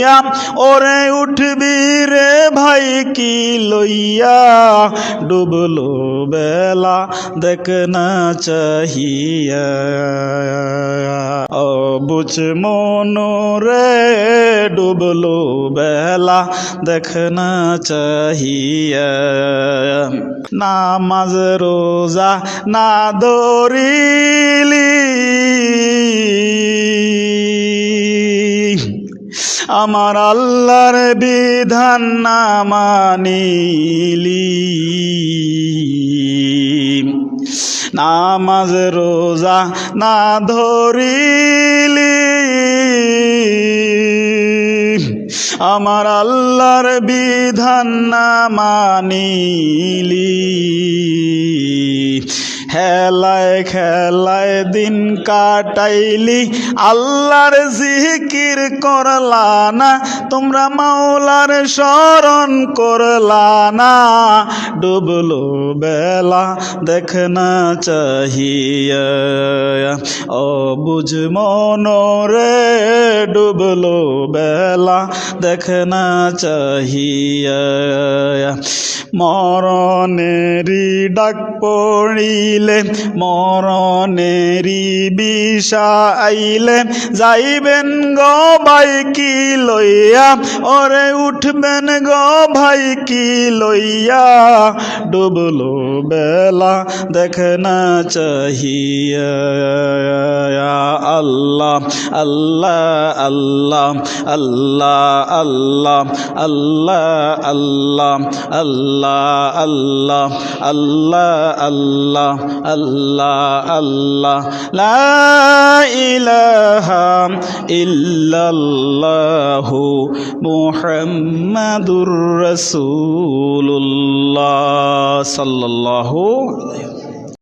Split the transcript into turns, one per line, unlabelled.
লইয়া ওরে উঠবি রে ভাই কি লইয়া ডুবলো বেলা দেখ না চাহিয়া অবুঝ মন রে ডুবলো বেলা দেখ না চাহিয়া নামাজ রোজা না ধরিলি আমার আল্লাহর বিধান না মানিলি নামাজ রোজা না ধরিলি আমার আল্লাহর বিধান না মানিলি হেলায় খেলায় দিন কাটাইলি আল্লাহর জিকির করলা না তোমরা মাওলার শরণ করলা না ডুবলো বেলা দেখ না চাহিয়া অবুঝ মন রে ডুবলো বেলা দেখ না চাহিয়া মরণেরি ডাক পড়িলে মরণেরি বিষা আইলে যাইবেন গো ভাই কি লইয়া ওরে উঠবেন গো ভাই কি লইয়া ডুবলো বেলা দেখ না চাহিয়া আল্লাহ আল্লাহ আল্লাহ আল্লাহ আল্লাহ আল্লাহ আল্লাহ আল্লাহ আল্লাহ আল্লাহ আল্লাহ আল্লাহ লা ইলাহা ইল্লাল্লাহু মুহাম্মাদুর রাসূলুল্লাহ সাল্লাল্লাহু আলাইহি